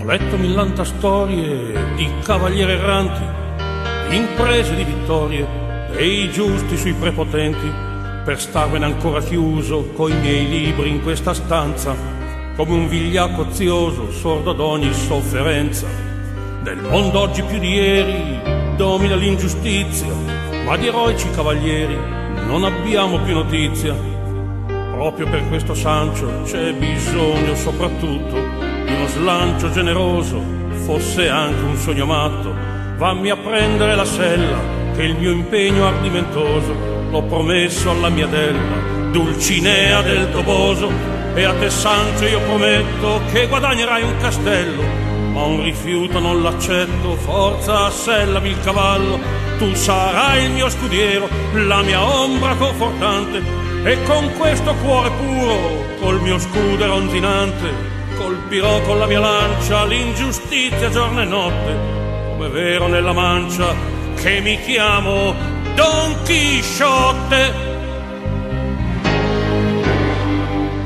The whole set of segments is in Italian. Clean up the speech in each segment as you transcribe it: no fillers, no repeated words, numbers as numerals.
Ho letto millanta storie di cavalieri erranti, di imprese di vittorie, dei giusti sui prepotenti, per starmene ancora chiuso coi miei libri in questa stanza, come un vigliacco ozioso, sordo ad ogni sofferenza. Del mondo oggi più di ieri domina l'ingiustizia, ma di eroici cavalieri non abbiamo più notizia. Proprio per questo Sancho c'è bisogno soprattutto di uno slancio generoso, fosse anche un sogno matto. Vammi a prendere la sella, che il mio impegno ardimentoso l'ho promesso alla mia Della, Dulcinea del Toboso. E a te Sancho io prometto che guadagnerai un castello, ma un rifiuto non l'accetto, forza assellami il cavallo. Tu sarai il mio scudiero, la mia ombra confortante, e con questo cuore puro, col mio scudo ronzinante, colpirò con la mia lancia l'ingiustizia giorno e notte, come vero nella mancia che mi chiamo Don Chisciotte.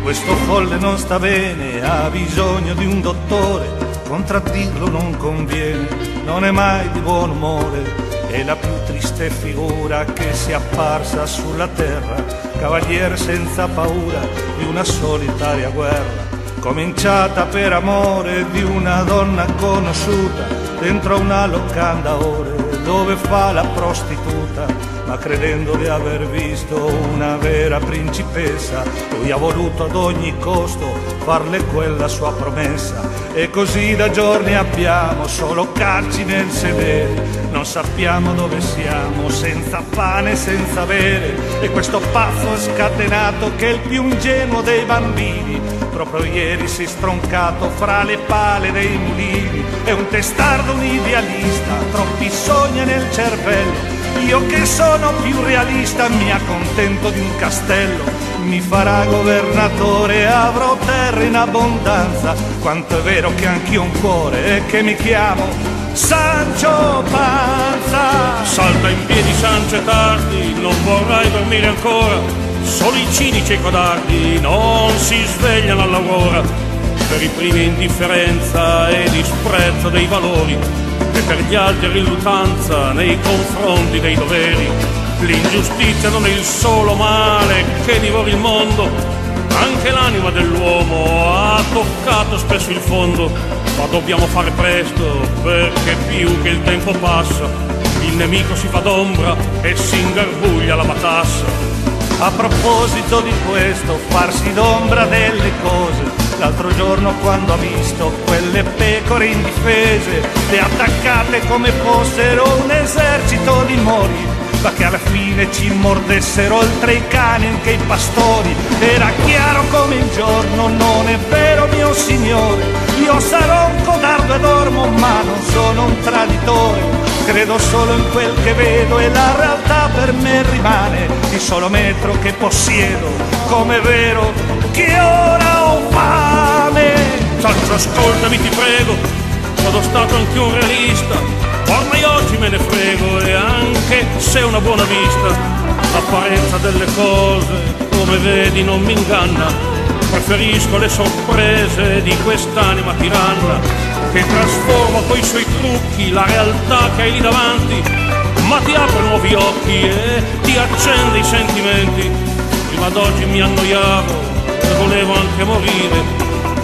Questo folle non sta bene, ha bisogno di un dottore, contraddirlo non conviene, non è mai di buon umore, è la più triste figura che sia apparsa sulla terra, cavaliere senza paura di una solitaria guerra, cominciata per amore di una donna conosciuta, dentro una locanda ore, dove fa la prostituta. Ma credendo di aver visto una vera principessa, lui ha voluto ad ogni costo farle quella sua promessa. E così da giorni abbiamo solo calci nel sedere, non sappiamo dove siamo, senza pane, senza bere. E questo pazzo scatenato, che è il più ingenuo dei bambini, proprio ieri si è stroncato fra le pale dei mulini. È un testardo, un idealista, troppi sogni nel cervello. Io che sono più realista mi accontento di un castello, mi farà governatore, avrò terra in abbondanza. Quanto è vero che anch'io ho un cuore e che mi chiamo Sancho Panza. Salta in piedi Sancho, è tardi, non vorrai dormire ancora, solo i cinici e i codardi non si svegliano all'aurora, per i primi indifferenza e disprezzo dei valori, e per gli altri riluttanza nei confronti dei doveri. L'ingiustizia non è il solo male che divora il mondo, anche l'anima dell'uomo ha toccato spesso il fondo. Ma dobbiamo fare presto, perché più che il tempo passa, il nemico si fa d'ombra e si ingarbuglia la matassa. A proposito di questo, farsi d'ombra delle cose, l'altro giorno quando ha visto quelle pecore indifese, le attaccate come fossero un esercito di mori, ma che alla fine ci mordessero oltre i cani anche i pastori. Era chiaro come il giorno, non è vero mio signore, io sarò un codardo e dormo, ma non sono un traditore. Credo solo in quel che vedo e la realtà per me rimane il solo metro che possiedo, come è vero che ora ho fame. Sancho, ascoltami ti prego, sono stato anche un realista, ormai oggi me ne frego, e anche se una buona vista l'apparenza delle cose, come vedi, non mi inganna. Preferisco le sorprese di quest'anima tiranna, che trasforma coi suoi trucchi la realtà che hai lì davanti, ma ti apre nuovi occhi e ti accende i sentimenti. Prima d'oggi mi annoiavo e volevo anche morire,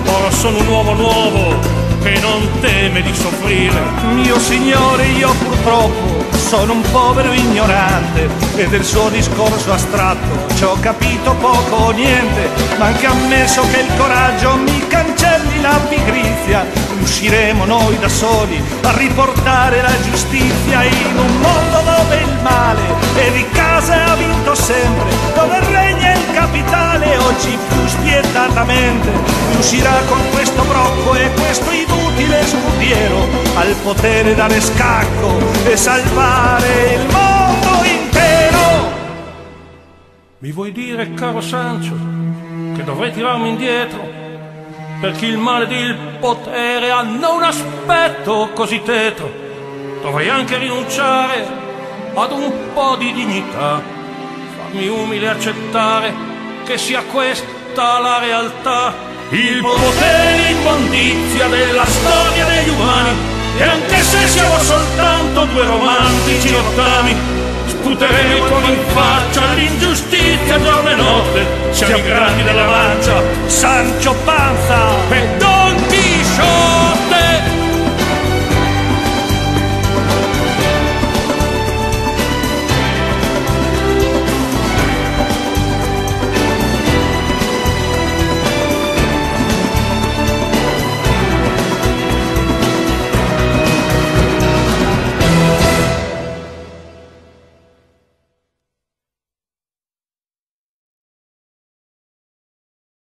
ora sono un uomo nuovo che non teme di soffrire. Mio signore, io purtroppo sono un povero ignorante e del suo discorso astratto ci ho capito poco o niente, ma anche ammesso che il coraggio mi cancelli la pigrizia, riusciremo noi da soli a riportare la giustizia in un mondo dove il male e di casa ha vinto sempre, dove regna il capitale oggi più spietatamente. Riuscirà con questo brocco e questo inutile scudiero al potere dare scacco e salvare il mondo intero. Mi vuoi dire, caro Sancho, che dovrei tirarmi indietro, perché il male ed il potere hanno un aspetto così tetro? Dovrei anche rinunciare ad un po' di dignità, farmi umile e accettare che sia questa la realtà. Il potere e l'immondizia della storia siamo soltanto due romantici rottami, sputeremo con in faccia l'ingiustizia giorno e notte. Siamo i grandi della mancia, Sancho Panza e